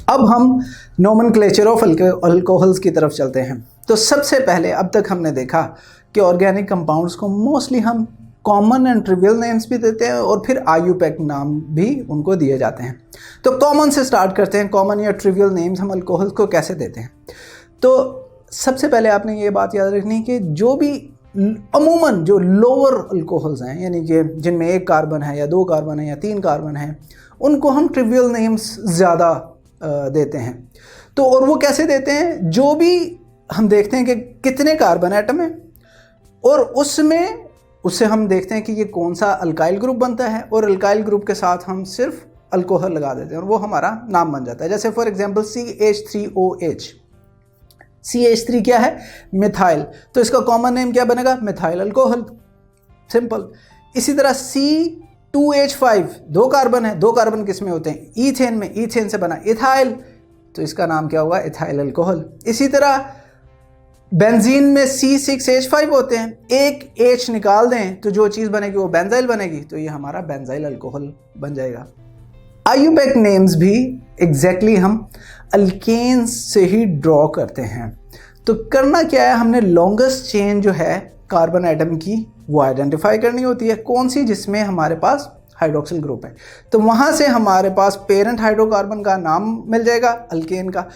अब हम nomenclature of alcohols की तरफ चलते हैं। तो सबसे पहले अब तक हमने देखा कि ऑर्गेनिक कंपाउंड्स को मोस्टली हम कॉमन एंड ट्रिवियल नेम्स भी देते हैं और फिर IUPAC नाम भी उनको दिए जाते हैं। तो कॉमन से स्टार्ट करते हैं, कॉमन या ट्रिवियल नेम्स हम अल्कोहल्स को कैसे देते हैं। तो सबसे पहले आपने ये बात याद रखनी कि जो भी अमूमन जो लोअर अल्कोहल्स हैं, यानी कि जिनमें 1 कार्बन है या 2 कार्बन है या 3 कार्बन है, उनको हम ट्रिवियल नेम्स ज़्यादा देते हैं। तो और वो कैसे देते हैं, जो भी हम देखते हैं कि कितने कार्बन एटम है और उससे हम देखते हैं कि ये कौन सा अल्काइल ग्रुप बनता है, और अल्काइल ग्रुप के साथ हम सिर्फ अल्कोहल लगा देते हैं और वो हमारा नाम बन जाता है। जैसे फॉर एग्जांपल CH3OH, CH3 क्या है, मिथाइल, तो इसका कॉमन नेम क्या बनेगा, मिथाइल अल्कोहल, सिंपल। इसी तरह C2H5, 2 कार्बन है, 2 कार्बन किस में होते हैं, ईथेन में, ईथेन से बना इथाइल, तो इसका नाम क्या होगा, इथाइल अल्कोहल। इसी तरह बेंजीन में C6H5 होते हैं, एक H निकाल दें तो जो चीज़ बनेगी वो बेंजाइल बनेगी, तो ये हमारा बेंजाइल अल्कोहल बन जाएगा। IUPAC नेम्स भी एग्जैक्टली हम अल्केन्स से ही ड्रॉ करते हैं। तो करना क्या है, हमने लॉन्गेस्ट चेन जो है कार्बन एटम की वो आइडेंटिफाई करनी होती है, कौन सी, जिसमें हमारे पास हाइड्रोक्सिल ग्रुप है। तो वहाँ से हमारे पास पेरेंट हाइड्रोकार्बन का नाम मिल जाएगा अल्केन का।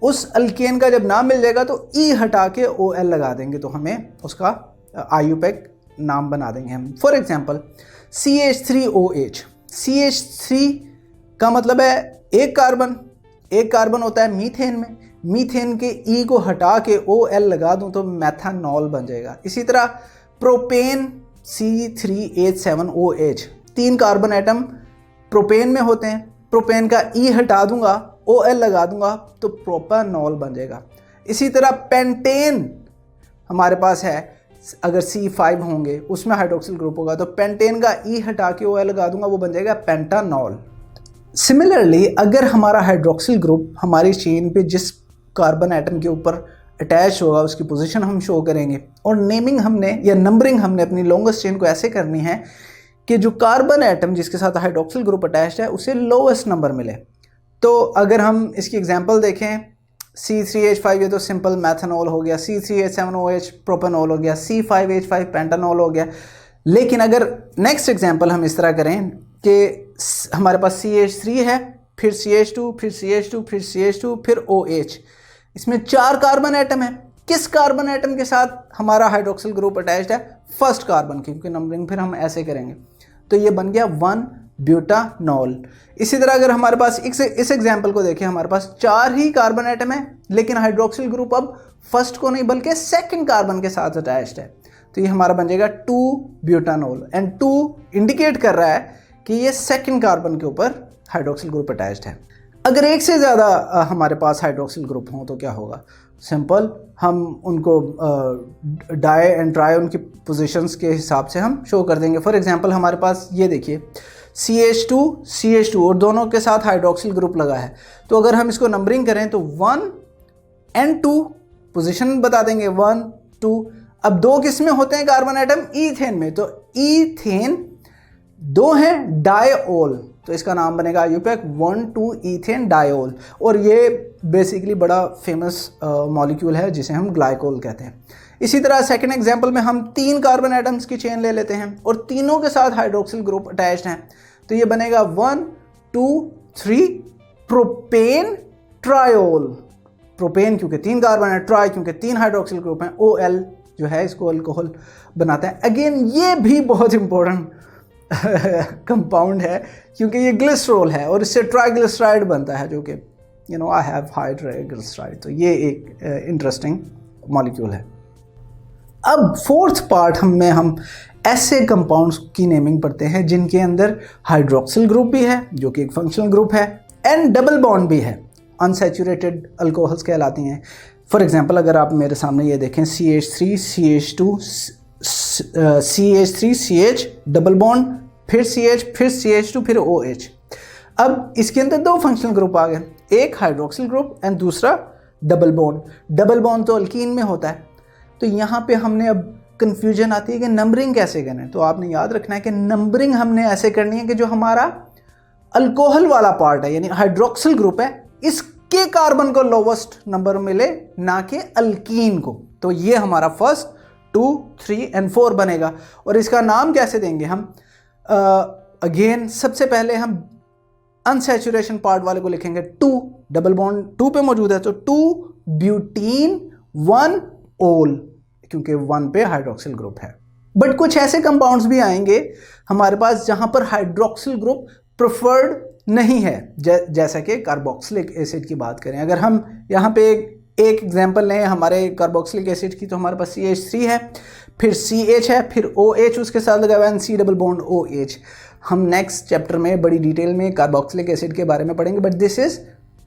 उस अल्केन का जब नाम मिल जाएगा तो E हटा के OL लगा देंगे, तो हमें उसका IUPAC नाम बना देंगे हम। फॉर एग्जांपल CH3OH, CH3 का मतलब है 1 कार्बन, 1 कार्बन होता है मीथेन में, मीथेन के E को हटा के OL लगा दूं तो मेथानॉल बन जाएगा। इसी तरह propane C3H7OH, 3 carbon atom propane में होते हैं, प्रोपेन का E हटा दूंगा, OL लगा दूंगा तो प्रोपेनॉल बन जाएगा। इसी तरह पेंटेन हमारे पास है, अगर C5 होंगे उसमें हाइड्रोक्सिल ग्रुप होगा तो पेंटेन का E हटा के OL लगा दूंगा, वो बन जाएगा पेंटानॉल। सिमिलरली अगर हमारा हाइड्रोक्सिल ग्रुप हमारी चेन पे जिस कार्बन एटम के ऊपर अटैच होगा उसकी पोजीशन हम शो करेंगे, और नेमिंग हमने या नंबरिंग हमने अपनी लॉन्गेस्ट चेन को ऐसे करनी है कि जो कार्बन एटम जिसके साथ हाइड्रोक्सिल ग्रुप अटैच्ड है उसे लोएस्ट नंबर मिले। तो अगर हम इसकी एग्जांपल देखें, C3H5 ये तो सिंपल मैथनॉल हो गया, C3H7OH प्रोपेनॉल हो गया, C5H5 पेंटानॉल हो गया। लेकिन अगर नेक्स्ट एग्जांपल हम इस तरह करें कि हमारे पास CH3 है, फिर CH2, फिर CH2, फिर CH2, फिर OH, इसमें 4 कार्बन एटम है। किस कार्बन एटम के साथ हमारा हाइड्रोक्सिल ग्रुप अटैच्ड है, फर्स्ट कार्बन की, क्योंकि नंबरिंग फिर हम ऐसे करेंगे, तो ये बन गया 1 ब्यूटानॉल। इसी तरह अगर हमारे पास इस एग्जाम्पल को देखें, हमारे पास 4 ही कार्बन एटम है लेकिन हाइड्रोक्सिल ग्रुप अब फर्स्ट को नहीं बल्कि सेकंड कार्बन के साथ अटैच्ड है, तो ये हमारा बन जाएगा 2 ब्यूटानॉल। एंड 2 इंडिकेट कर रहा है कि ये सेकंड कार्बन के ऊपर हाइड्रोक्सिल ग्रुप अटैच्ड है। अगर एक से ज़्यादा हमारे पास हाइड्रोक्सिल ग्रुप हों तो क्या होगा, सिंपल, हम उनको डाई एंड ट्राई उनकी पोजीशंस के हिसाब से हम शो कर देंगे। फॉर एग्जांपल हमारे पास ये देखिए CH2 और दोनों के साथ हाइड्रोक्सिल ग्रुप लगा है, तो अगर हम इसको नंबरिंग करें तो 1 and 2 पोजीशन बता देंगे, 1 2। अब 2 किस में होते हैं कार्बन एटम, ईथेन में, तो ईथेन 2 हैं डाइओल, तो इसका नाम बनेगा IUPAC 1,2 ईथेन डाइओल, और ये बेसिकली बड़ा फेमस मॉलिक्यूल है जिसे हम ग्लाइकोल कहते हैं। इसी तरह सेकंड एग्जांपल में हम 3 कार्बन एटम्स की चेन ले लेते हैं और तीनों के साथ हाइड्रोक्सिल ग्रुप अटैच्ड हैं, तो ये बनेगा 1 2 3 प्रोपेन ट्रायोल। प्रोपेन क्योंकि 3 कार्बन है, ट्राई क्योंकि 3 हाइड्रोक्सिल ग्रुप हैं, OL जो है इसको अल्कोहल बनाता है। अगेन ये भी बहुत इंपॉर्टेंट कंपाउंड है क्योंकि ये ग्लिसरॉल है और इससे ट्राइग्लिसराइड बनता है, जो कि आई हैव हाई ट्राइग्लिसराइड, तो ये एक इंटरेस्टिंग मॉलिक्यूल है। अब फोर्थ पार्ट में हम ऐसे कंपाउंड्स की नेमिंग पढ़ते हैं जिनके अंदर हाइड्रोक्सिल ग्रुप भी है जो कि एक फंक्शनल ग्रुप है, एंड डबल बॉन्ड भी है, अनसैचुरेटेड अल्कोहल्स कहलाती हैं। फॉर एग्जांपल अगर आप मेरे सामने ये देखें, CH3 CH2 CH3 CH double bond, फिर CH, फिर CH2, फिर OH। अब इसके अंदर 2 फंक्शनल ग्रुप आ गए, एक हाइड्रोक्सिल ग्रुप एंड दूसरा डबल बॉन्ड। डबल बॉन्ड तो अल्कीन में होता है, तो यहाँ पे हमने अब कंफ्यूजन आती है कि नंबरिंग कैसे करें। तो आपने याद रखना है कि नंबरिंग हमने ऐसे करनी है कि जो हमारा अल्कोहल वाला पार्ट है यानी हाइड्रोक्सिल ग्रुप है, इस के कार्बन को लोवेस्ट नंबर मिले, ना कि अल्कीन को। तो ये हमारा फर्स्ट 2, 3 एंड 4 बनेगा। और इसका नाम कैसे देंगे हम? अगेन सबसे पहले हम अनसैचुरेशन पार्ट वाले को लिखेंगे 2, डबल बॉन्ड 2 पे मौजूद है तो 2 ब्यूटीन 1 ओल, क्योंकि 1 पे हाइड्रोक्सिल ग्रुप है। बट कुछ ऐसे कंपाउंड्स भी आएंगे हमारे पास जहां पर हाइड्रोक्सिल ग्रुप प्रेफर्ड नहीं है, जैसा कि कार्बोक्सिलिक एसिड की बात करें। अगर हम यहाँ पे एक एग्जांपल लें हमारे कार्बोक्सिलिक एसिड की, तो हमारे पास CH3 है, फिर CH है, फिर OH उसके साथ लगा हुआ है, C डबल बॉन्ड OH। हम नेक्स्ट चैप्टर में बड़ी डिटेल में कार्बोक्सिलिक एसिड के बारे में पढ़ेंगे, but this is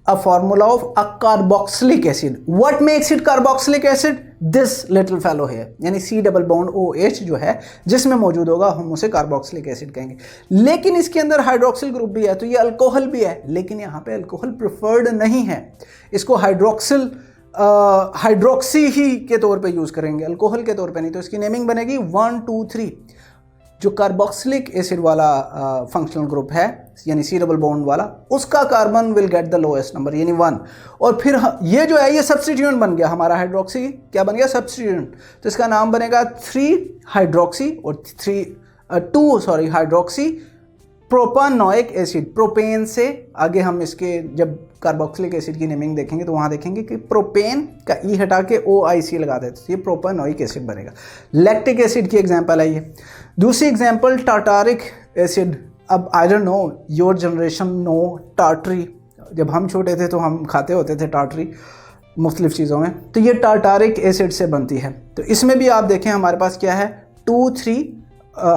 a formula of a carboxylic acid. What makes it carboxylic acid? This little fellow है, यानी C डबल बॉन्ड OH जो है जिसमें मौजूद होगा, हम उसे कार्बोक्सिलिक एसिड कहेंगे। लेकिन इसके अंदर हाइड्रोक्सिल ग्रुप भी है, तो ये अल्कोहल भी है, लेकिन यहाँ पे अल्कोहल प्रेफर्ड नहीं है। इसको हाइड्रोक्सी ही के तौर पे यूज़ करेंगे, अल्कोहल के तौर पे नहीं। तो इसकी नेमिंग बनेगी 1, 2, 3। जो कार्बोक्सिलिक एसिड वाला फंक्शनल ग्रुप है, यानी C डबल बॉन्ड वाला, उसका carbon will get the lowest number, यानी 1। और फिर ये जो है ये सब्स्टिट्यूएंट बन गया हमारा, हाइड्रोक्सी क्या बन गया? सब्स्टिट्यूएंट। तो इसका नाम बनेगा 3 हाइड्रोक्सी और 2 हाइड्रोक्सी प्रोपानोइक एसिड। प्रोपेन से आगे हम इसके जब कार्बोक्सिलिक एसिड की नेमिंग देखेंगे तो वहाँ देखेंगे कि प्रोपेन का ई हटा के OIC लगा देते, तो ये प्रोपानोइक एसिड बनेगा। लैक्टिक एसिड की एग्जांपल है ये। दूसरी एग्जांपल टार्टारिक एसिड। अब I don't know your generation know टार्टरी, जब हम छोटे थे तो हम खाते होते थे टार्टरी मुख्तलिफ चीज़ों में, तो ये टार्टारिक एसिड से बनती है। तो इसमें भी आप देखें हमारे पास क्या है, 2, 3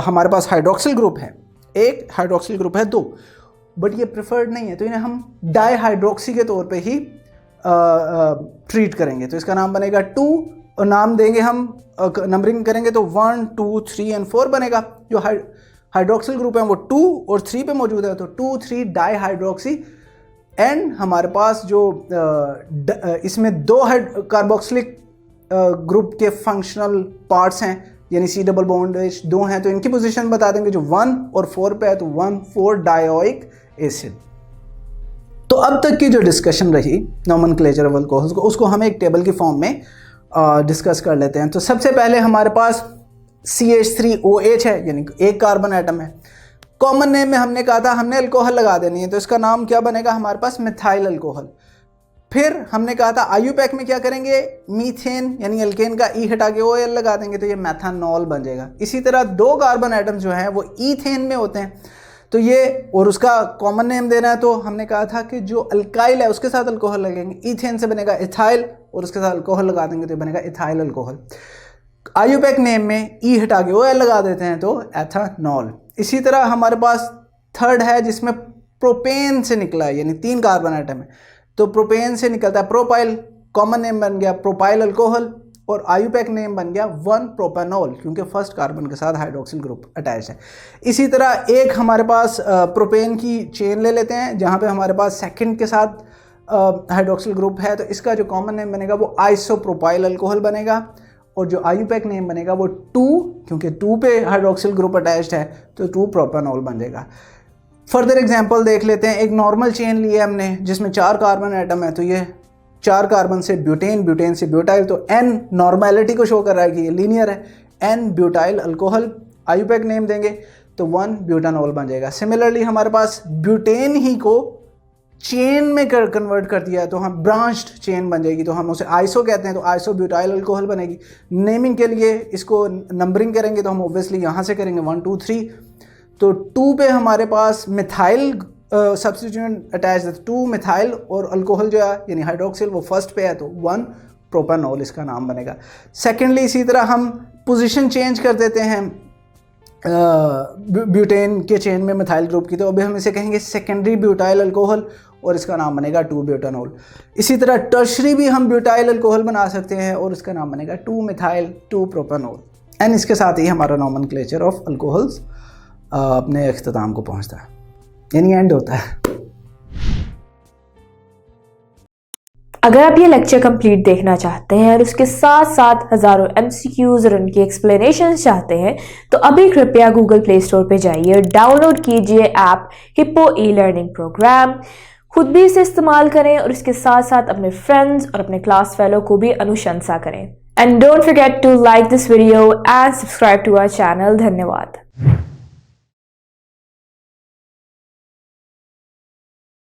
हमारे पास हाइड्रोक्सिल ग्रुप है, एक हाइड्रोक्सिल ग्रुप है 2, बट ये प्रेफर्ड नहीं है, तो इन्हें हम डाईहाइड्रोक्सी के तौर पे ही ट्रीट करेंगे। तो इसका नाम बनेगा 2, और नाम देंगे हम, नंबरिंग करेंगे तो 1, 2, 3 एंड 4 बनेगा। जो हाइड्रोक्सिल ग्रुप है वो 2 और 3 पे मौजूद है, तो 2, 3 डाईहाइड्रोक्सी। एंड हमारे पास जो इसमें 2 कार्बोक्सिलिक ग्रुप के फंक्शनल पार्ट्स हैं, यानी C डबल बॉन्ड H 2 हैं, तो इनकी पोजीशन बता देंगे। जो 1 और 4 पे है तो 1, 4 डायोइक एसिड। तो अब तक की जो डिस्कशन रही नोमेनक्लेचर ऑफ अल्कोहल्स को, उसको हम एक टेबल की फॉर्म में डिस्कस कर लेते हैं। तो सबसे पहले हमारे पास CH3OH है, यानी एक कार्बन एटम है। कॉमन नेम में हमने कहा था हमने अल्कोहल लगा देनी है, तो इसका नाम क्या बनेगा हमारे पास? Methyl alcohol. फिर हमने कहा था IUPAC में क्या करेंगे? मीथेन यानी अल्केन का E हटा के OL लगा देंगे, तो ये मेथानॉल बन जाएगा। इसी तरह 2 कार्बन एटम जो हैं वो ईथेन में होते हैं, तो ये, और उसका कॉमन नेम देना है, तो हमने कहा था कि जो अल्काइल है उसके साथ अल्कोहल लगेंगे। ईथेन से बनेगा इथाइल, और उसके साथ अल्कोहल लगा देंगे तो बनेगा इथाइल अल्कोहल। IUPAC नेम में E हटा के OL लगा देते हैं तो एथानॉल। इसी तरह हमारे पास थर्ड है जिसमें प्रोपेन से निकला है, यानी 3 कार्बन एटम है, तो प्रोपेन से निकलता है प्रोपाइल, कॉमन नेम बन गया प्रोपाइल अल्कोहल, और IUPAC नेम बन गया 1 प्रोपेनॉल, क्योंकि फर्स्ट कार्बन के साथ हाइड्रोक्सिल ग्रुप अटैच है। इसी तरह एक हमारे पास प्रोपेन की चेन ले लेते हैं जहाँ पे हमारे पास सेकंड के साथ हाइड्रोक्सिल ग्रुप है, तो इसका जो कॉमन नेम बनेगा वो आइसोप्रोपाइल अल्कोहल बनेगा, और जो IUPAC नेम बनेगा वो 2, क्योंकि 2 पे हाइड्रोक्सिल ग्रुप अटैच्ड है तो 2 प्रोपेनॉल बन जाएगा। फर्दर एग्जांपल देख लेते हैं। एक नॉर्मल चेन लिया हमने जिसमें 4 कार्बन एटम है, तो ये 4 कार्बन से ब्यूटेन, ब्यूटेन से ब्यूटाइल, तो N नॉर्मेलिटी को शो कर रहा है कि ये लीनियर है, N butyl alcohol. IUPAC name देंगे तो 1 ब्यूटानॉल बन जाएगा। सिमिलरली हमारे पास ब्यूटेन ही को चेन में कन्वर्ट कर दिया है तो हम ब्रांच्ड चेन बन जाएगी, तो हम उसे आइसो कहते हैं, तो आइसो ब्यूटाइल अल्कोहल बनेगी। नेमिंग के लिए इसको नंबरिंग करेंगे तो हम ऑब्वियसली यहाँ से करेंगे 1, 2, 3, तो 2 पे हमारे पास मिथाइल सब्स्टिट्यूएंट अटैच है, 2 मिथाइल, और अल्कोहल जो है यानी हाइड्रोक्सिल वो फर्स्ट पे है तो 1 प्रोपेनॉल इसका नाम बनेगा। सेकेंडली इसी तरह हम पोजीशन चेंज कर देते हैं ब्यूटेन के चेन में मिथाइल ग्रुप की, तो अभी हम इसे कहेंगे सेकेंडरी ब्यूटाइल अल्कोहल, और इसका नाम बनेगा 2 ब्यूटानॉल। इसी तरह टर्शरी भी हम ब्यूटाइल अल्कोहल बना सकते हैं, और इसका नाम बनेगा 2 मिथाइल 2 प्रोपेनॉल। एंड इसके साथ ही हमारा नोमेनक्लेचर ऑफ अल्कोहल्स अपने अख्ताम को पहुंचता है, यानी एंड होता है। अगर आप ये लेक्चर कंप्लीट देखना चाहते हैं और उसके साथ साथ हज़ारों MCQs और उनकी एक्सप्लेनेशन चाहते हैं, तो अभी कृपया गूगल प्ले स्टोर पे जाइए और डाउनलोड कीजिए app Hippo e learning program. खुद भी इसे इस्तेमाल करें और इसके साथ साथ अपने फ्रेंड्स और अपने क्लास फेलो को भी अनुशंसा करें। And don't forget to like this video and subscribe to our channel. धन्यवाद।